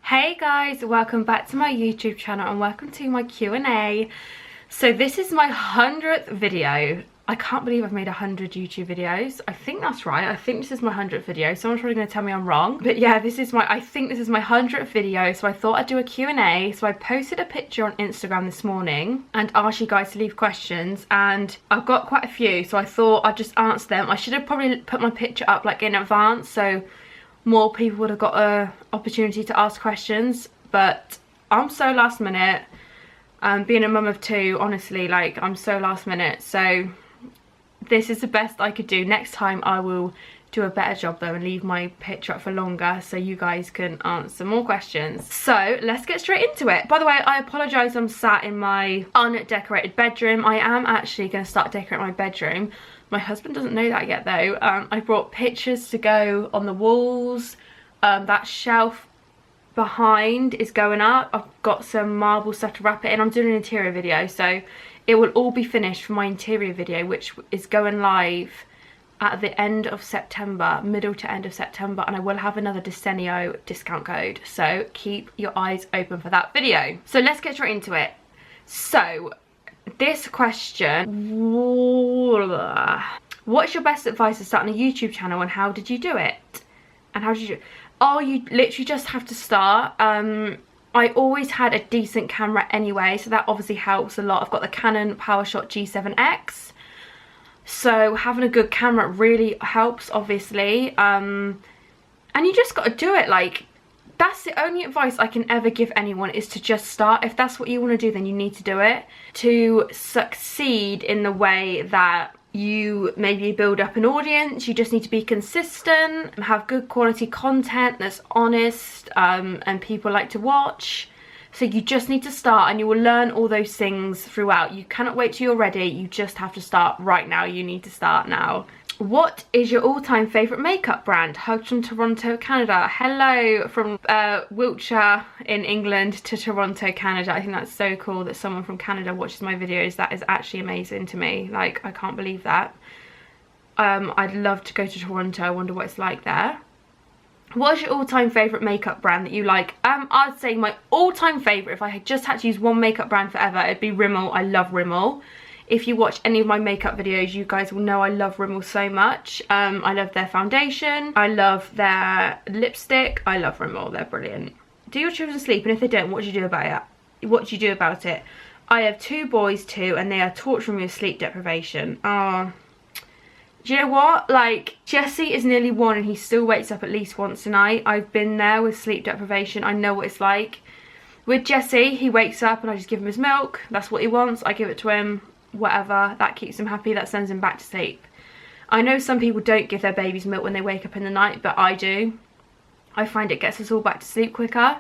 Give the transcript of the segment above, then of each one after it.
Hey guys, welcome back to my YouTube channel and welcome to my Q&A. So this is my 100th video. I can't believe I've made 100 YouTube videos. I think that's right. I think this is my 100th video. Someone's probably going to tell me I'm wrong. But yeah, I think this is my 100th video. So I thought I'd do a Q&A. So I posted a picture on Instagram this morning and asked you guys to leave questions. And I've got quite a few. So I thought I'd just answer them. I should have probably put my picture up like in advance, so more people would have got an opportunity to ask questions, but I'm so last minute. Being a mum of two, honestly, like, I'm so last minute, so this is the best I could do. Next time I will do a better job though and leave my picture up for longer so you guys can answer more questions. So let's get straight into it. By the way, I apologise, I'm sat in my undecorated bedroom. I am actually going to start decorating my bedroom. My husband doesn't know that yet though. I brought pictures to go on the walls. That shelf behind is going up. I've got some marble stuff to wrap it in. I'm doing an interior video, so it will all be finished for my interior video, which is going live at the end of September, middle to end of September, and I will have another Decenio discount code, so keep your eyes open for that video. So let's get straight into it. So this question, what's your best advice to starting a YouTube channel and how did you do it? And how did you do it? Oh, you literally just have to start. I always had a decent camera anyway, so that obviously helps a lot. I've got the Canon PowerShot G7X, so having a good camera really helps, obviously. And you just got to do it. Like, that's the only advice I can ever give anyone, is to just start. If that's what you want to do, then you need to do it. To succeed in the way that you maybe build up an audience, you just need to be consistent, have good quality content that's honest, and people like to watch. So you just need to start, and you will learn all those things throughout. You cannot wait till you're ready. You just have to start right now. You need to start now. What is your all-time favourite makeup brand? Hugs from Toronto, Canada. Hello from Wiltshire in England to Toronto, Canada. I think that's so cool that someone from Canada watches my videos. That is actually amazing to me. Like, I can't believe that. I'd love to go to Toronto. I wonder what it's like there. What is your all-time favourite makeup brand that you like? I'd say my all-time favourite, if I had just had to use one makeup brand forever, it'd be Rimmel. I love Rimmel. If you watch any of my makeup videos, you guys will know I love Rimmel so much. I love their foundation. I love their lipstick. I love Rimmel. They're brilliant. Do your children sleep? And if they don't, what do you do about it? What do you do about it? I have two boys too, and they are torturing me with sleep deprivation. Oh, do you know what? Like, Jesse is nearly 1 and he still wakes up at least once a night. I've been there with sleep deprivation. I know what it's like. With Jesse, he wakes up and I just give him his milk. That's what he wants. I give it to him. Whatever, that keeps him happy, that sends him back to sleep. I know some people don't give their babies milk when they wake up in the night, but I do. I find it gets us all back to sleep quicker.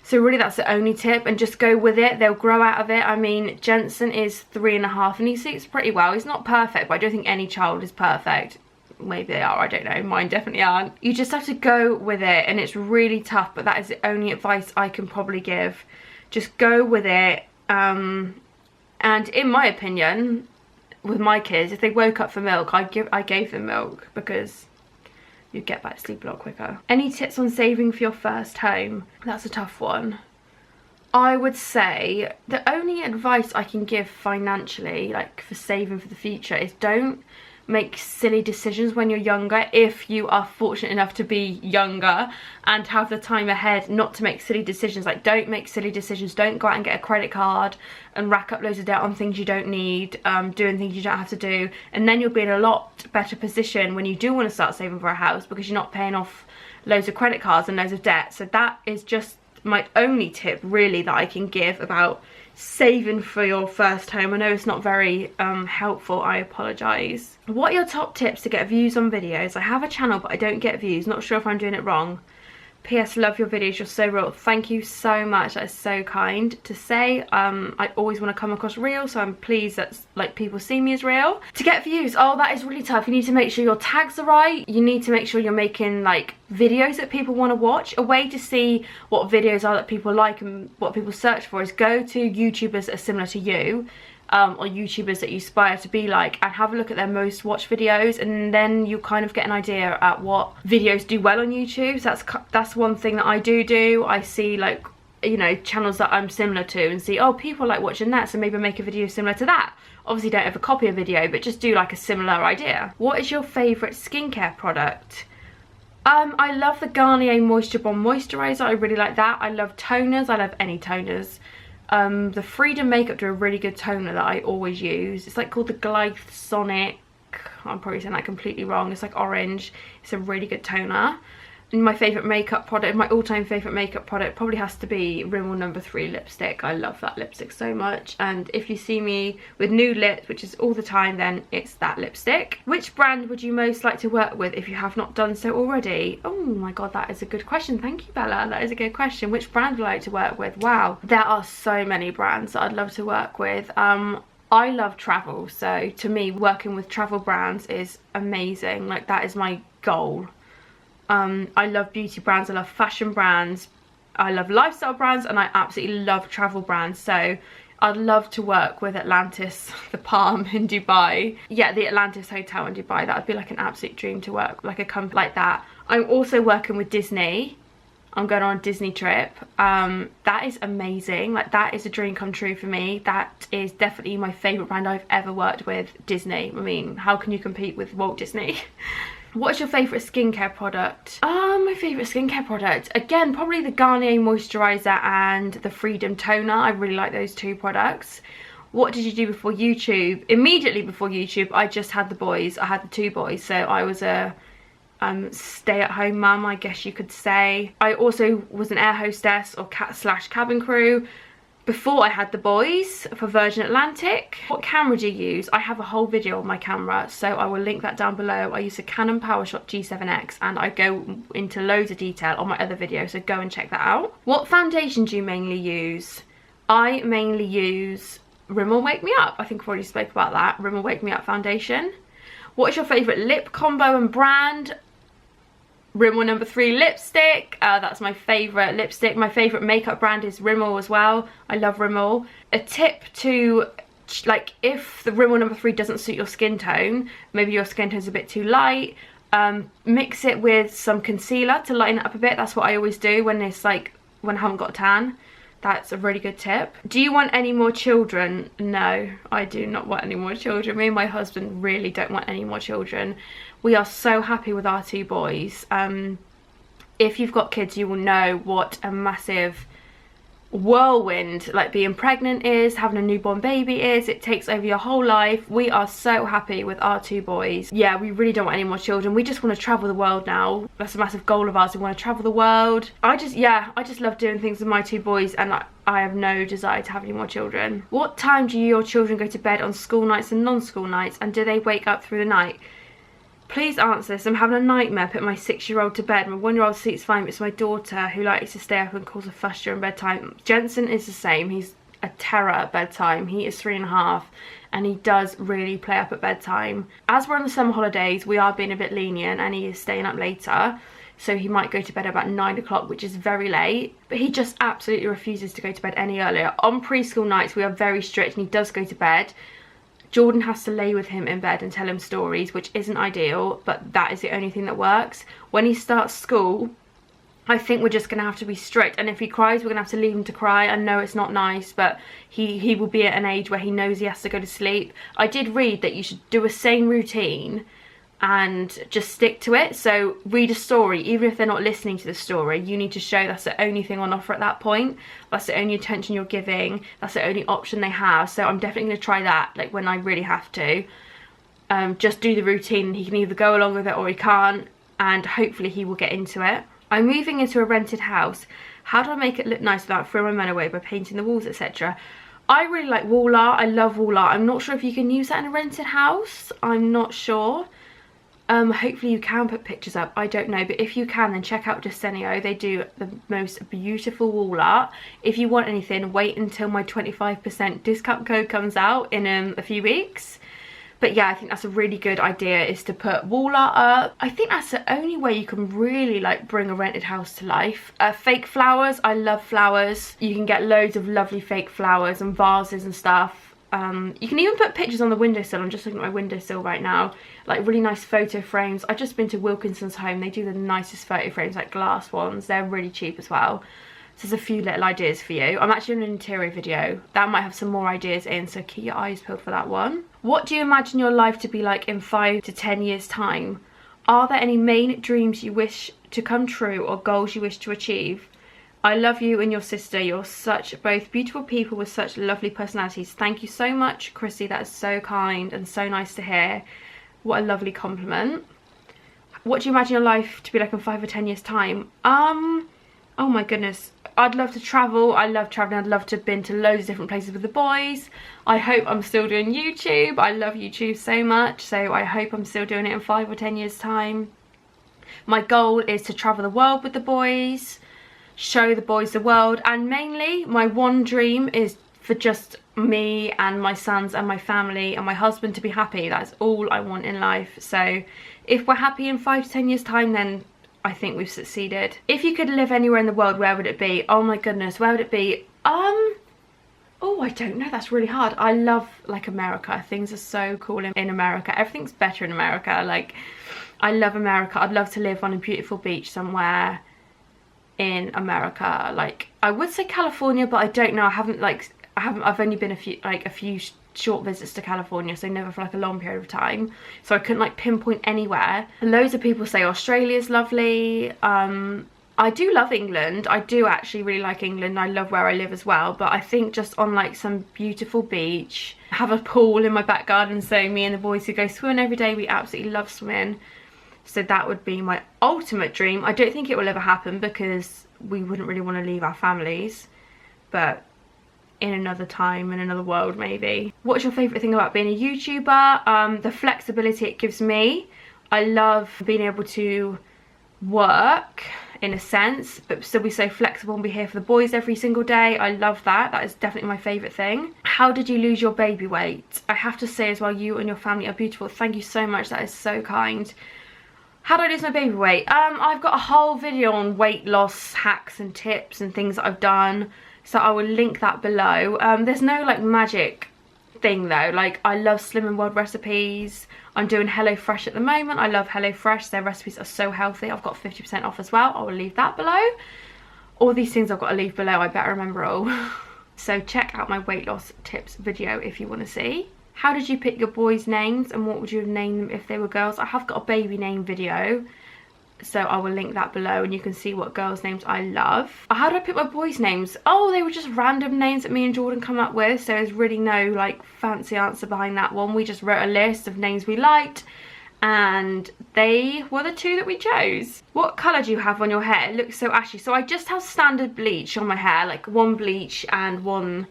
So really that's the only tip, and just go with it. They'll grow out of it. I mean, Jensen is 3.5 and he sleeps pretty well. He's not perfect, but I don't think any child is perfect. Maybe they are, I don't know. Mine definitely aren't. You just have to go with it, and it's really tough, but that is the only advice I can probably give. Just go with it. And in my opinion, with my kids, if they woke up for milk, I gave them milk, because you get back to sleep a lot quicker. Any tips on saving for your first home? That's a tough one. I would say the only advice I can give financially, like for saving for the future, is don't make silly decisions when you're younger. If you are fortunate enough to be younger and have the time ahead not to make silly decisions, like, don't make silly decisions. Don't go out and get a credit card and rack up loads of debt on things you don't need, doing things you don't have to do, and then you'll be in a lot better position when you do want to start saving for a house, because you're not paying off loads of credit cards and loads of debt. So that is just my only tip really that I can give about saving for your first home. I know it's not very helpful, I apologise. What are your top tips to get views on videos? I have a channel but I don't get views, not sure if I'm doing it wrong. PS, love your videos, you're so real. Thank you so much, that is so kind to say. I always want to come across real, so I'm pleased that like people see me as real. To get views, oh, that is really tough. You need to make sure your tags are right. You need to make sure you're making like videos that people want to watch. A way to see what videos are that people like and what people search for is go to YouTubers that are similar to you or YouTubers that you aspire to be like, and have a look at their most watched videos, and then you kind of get an idea at what videos do well on YouTube. So that's one thing that I do. I see, like, you know, channels that I'm similar to and see, oh, people like watching that, so maybe make a video similar to that. Obviously don't ever copy a video, but just do like a similar idea. What is your favourite skincare product? I love the Garnier Moisture Bomb Moisturiser. I really like that. I love toners. I love any toners. The Freedom Makeup do a really good toner that I always use. It's like called the Glyphsonic. I'm probably saying that completely wrong. It's like orange. It's a really good toner. And my favourite makeup product, my all-time favourite makeup product probably has to be Rimmel No. 3 lipstick. I love that lipstick so much. And if you see me with new lips, which is all the time, then it's that lipstick. Which brand would you most like to work with if you have not done so already? Oh my god, that is a good question. Thank you, Bella. That is a good question. Which brand would I like to work with? Wow, there are so many brands that I'd love to work with. I love travel, so to me, working with travel brands is amazing. Like, that is my goal. I love beauty brands, I love fashion brands, I love lifestyle brands, and I absolutely love travel brands. So I'd love to work with Atlantis, the Palm in Dubai. Yeah, the Atlantis Hotel in Dubai. That would be like an absolute dream to work like a company like that. I'm also working with Disney. I'm going on a Disney trip. That is amazing. Like, that is a dream come true for me. That is definitely my favourite brand I've ever worked with, Disney. I mean, how can you compete with Walt Disney? What's your favourite skincare product? My favourite skincare product, again, probably the Garnier Moisturiser and the Freedom Toner. I really like those two products. What did you do before YouTube? Immediately before YouTube, I just had the boys. I had the two boys, so I was a stay-at-home mum, I guess you could say. I also was an air hostess or cabin crew before I had the boys for Virgin Atlantic. What camera do you use? I have a whole video on my camera, so I will link that down below. I use a Canon PowerShot G7X, and I go into loads of detail on my other video, so go and check that out. What foundation do you mainly use? I mainly use Rimmel Wake Me Up. I think I've already spoke about that. Rimmel Wake Me Up foundation. What is your favourite lip combo and brand? Rimmel No. 3 lipstick. That's my favourite lipstick. My favourite makeup brand is Rimmel as well. I love Rimmel. A tip to, like, if the Rimmel No. 3 doesn't suit your skin tone, maybe your skin tone's a bit too light, mix it with some concealer to lighten it up a bit. That's what I always do when it's like, when I haven't got a tan. That's a really good tip. Do you want any more children? No, I do not want any more children. Me and my husband really don't want any more children. We are so happy with our two boys. If you've got kids, you will know what a massive whirlwind like being pregnant is, having a newborn baby is. It takes over your whole life. We are so happy with our two boys. Yeah, we really don't want any more children. We just want to travel the world now. That's a massive goal of ours. We want to travel the world. I just love doing things with my two boys, and I have no desire to have any more children. What time do your children go to bed on school nights and non-school nights, and do they wake up through the night? Please answer this. I'm having a nightmare putting my 6-year-old to bed. My 1-year-old sleeps fine, but it's my daughter who likes to stay up and cause a fuss during bedtime. Jensen is the same. He's a terror at bedtime. He is 3.5 and he does really play up at bedtime. As we're on the summer holidays, we are being a bit lenient and he is staying up later. So he might go to bed about 9 o'clock, which is very late. But he just absolutely refuses to go to bed any earlier. On preschool nights, we are very strict and he does go to bed. Jordan has to lay with him in bed and tell him stories, which isn't ideal, but that is the only thing that works. When he starts school, I think we're just going to have to be strict, and if he cries, we're going to have to leave him to cry. I know it's not nice, but he will be at an age where he knows he has to go to sleep. I did read that you should do a same routine and just stick to it. So read a story, even if they're not listening to the story, you need to show that's the only thing on offer at that point. That's the only attention you're giving. That's the only option they have. So I'm definitely going to try that, like when I really have to. Just do the routine. He can either go along with it or he can't, and hopefully he will get into it. I'm moving into a rented house. How do I make it look nice without throwing my money away by painting the walls, etc.? I really like wall art. I love wall art. I'm not sure if you can use that in a rented house. I'm not sure. Hopefully you can put pictures up, I don't know, but if you can, then check out Desenio. They do the most beautiful wall art. If you want anything, wait until my 25% discount code comes out in a few weeks. But yeah, I think that's a really good idea, is to put wall art up. I think that's the only way you can really like bring a rented house to life. Fake flowers, I love flowers. You can get loads of lovely fake flowers and vases and stuff. You can even put pictures on the windowsill. I'm just looking at my windowsill right now, like really nice photo frames. I've just been to Wilkinson's home. They do the nicest photo frames, like glass ones. They're really cheap as well. So there's a few little ideas for you. I'm actually in an interior video that might have some more ideas in, so keep your eyes peeled for that one. What do you imagine your life to be like in 5 to 10 years time? Are there any main dreams you wish to come true or goals you wish to achieve? I love you and your sister. You're such both beautiful people with such lovely personalities. Thank you so much, Chrissy. That is so kind and so nice to hear. What a lovely compliment. What do you imagine your life to be like in 5 or 10 years time? Oh my goodness. I'd love to travel. I love traveling. I'd love to have been to loads of different places with the boys. I hope I'm still doing YouTube. I love YouTube so much. So I hope I'm still doing it in 5 or 10 years time. My goal is to travel the world with the boys, show the boys the world, and mainly my one dream is for just me and my sons and my family and my husband to be happy. That's all I want in life. So if we're happy in 5 to 10 years time, then I think we've succeeded. If you could live anywhere in the world, where would it be? Oh my goodness, where would it be? Oh, I don't know, that's really hard. I love like America. Things are so cool in America. Everything's better in America. Like, I love America. I'd love to live on a beautiful beach somewhere in America. Like, I would say California, but I don't know. I've only been a few short visits to California, so never for like a long period of time, so I couldn't like pinpoint anywhere. Loads of people say Australia's lovely. I do love England. I do actually really like England. I love where I live as well, but I think just on like some beautiful beach, have a pool in my back garden, so me and the boys who go swimming every day, we absolutely love swimming. So that would be my ultimate dream. I don't think it will ever happen because we wouldn't really want to leave our families, but in another time, in another world maybe. What's your favourite thing about being a YouTuber? The flexibility it gives me. I love being able to work in a sense, but still be so flexible and be here for the boys every single day. I love that. That is definitely my favourite thing. How did you lose your baby weight? I have to say as well, you and your family are beautiful. Thank you so much. That is so kind. How did I lose my baby weight? I've got a whole video on weight loss hacks and tips and things that I've done, so I will link that below. There's no like magic thing though. Like, I love Slimming World recipes. I'm doing HelloFresh at the moment. I love HelloFresh. Their recipes are so healthy. I've got 50% off as well. I will leave that below. All these things I've got to leave below. I better remember all. So check out my weight loss tips video if you want to see. How did you pick your boys' names and what would you have named them if they were girls? I have got a baby name video, so I will link that below and you can see what girls' names I love. How did I pick my boys' names? Oh, they were just random names that me and Jordan come up with, so there's really no like fancy answer behind that one. We just wrote a list of names we liked and they were the two that we chose. What colour do you have on your hair? It looks so ashy. So I just have standard bleach on my hair, like one bleach and one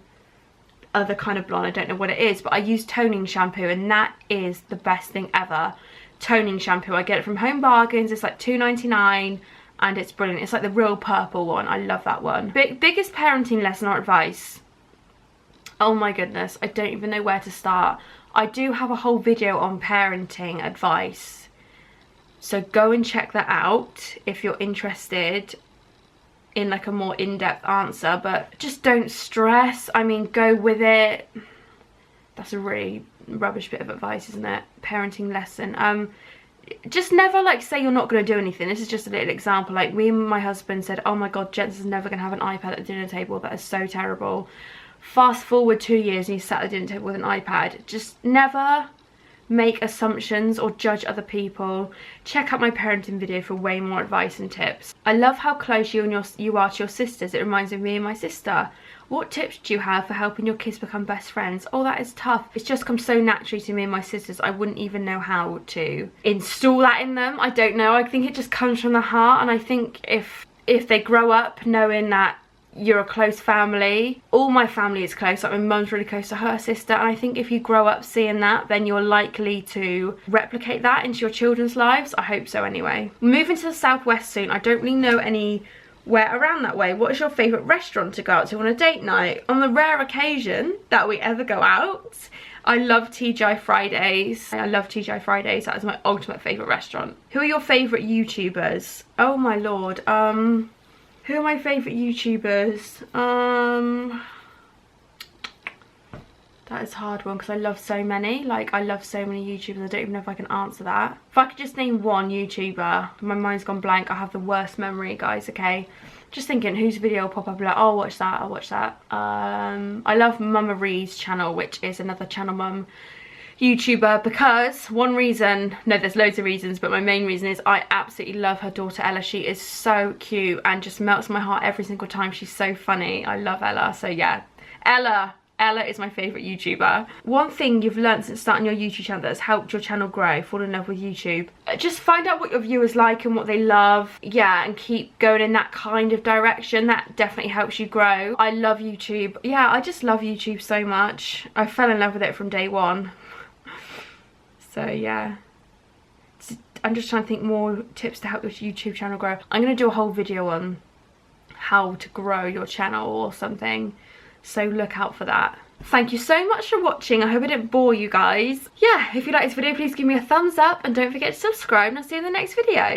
other kind of blonde. I don't know what it is, but I use toning shampoo and that is the best thing ever. Toning shampoo, I get it from Home Bargains. It's like $2.99 and it's brilliant. It's like the real purple one. I love that one. Biggest parenting lesson or advice? Oh my goodness, I don't even know where to start. I do have a whole video on parenting advice, so go and check that out if you're interested in like a more in-depth answer. But just don't stress. I mean, go with it. That's a really rubbish bit of advice, isn't it? Parenting lesson. Just never like say you're not going to do anything. This is just a little example. Like, me and my husband said, oh my god, Jensen's never going to have an iPad at the dinner table. That is so terrible. Fast forward 2 years and he sat at the dinner table with an iPad. Just never make assumptions or judge other people. Check out my parenting video for way more advice and tips. I love how close you are to your sisters. It reminds me of me and my sister. What tips do you have for helping your kids become best friends? Oh, that is tough. It's just come so naturally to me and my sisters. I wouldn't even know how to install that in them. I don't know. I think it just comes from the heart, and I think if they grow up knowing that you're a close family. All my family is close. Like, my mum's really close to her sister, and I think if you grow up seeing that, then you're likely to replicate that into your children's lives. I hope so anyway. Moving to the southwest soon. I don't really know anywhere around that way. What is your favourite restaurant to go out to on a date night? On the rare occasion that we ever go out, I love TGI Fridays. I love TGI Fridays. That is my ultimate favourite restaurant. Who are your favourite YouTubers? Oh my lord. Who are my favourite YouTubers? That is a hard one because I love so many. Like, I love so many YouTubers. I don't even know if I can answer that. If I could just name one YouTuber, my mind's gone blank. I have the worst memory, guys, okay? Just thinking whose video will pop up, like, oh, I'll watch that, I'll watch that. I love Mama Ree's channel, which is another Channel Mum YouTuber, because one reason, no, there's loads of reasons, but my main reason is I absolutely love her daughter Ella. She is so cute and just melts my heart every single time. She's so funny. I love Ella. So yeah, Ella is my favourite YouTuber. One thing you've learned since starting your YouTube channel that has helped your channel grow, fall in love with YouTube. Just find out what your viewers like and what they love. Yeah, and keep going in that kind of direction. That definitely helps you grow. I love YouTube. Yeah, I just love YouTube so much. I fell in love with it from day one. So yeah. I'm just trying to think more tips to help your YouTube channel grow. I'm going to do a whole video on how to grow your channel or something. So look out for that. Thank you so much for watching. I hope I didn't bore you guys. Yeah, if you like this video, please give me a thumbs up and don't forget to subscribe, and I'll see you in the next video.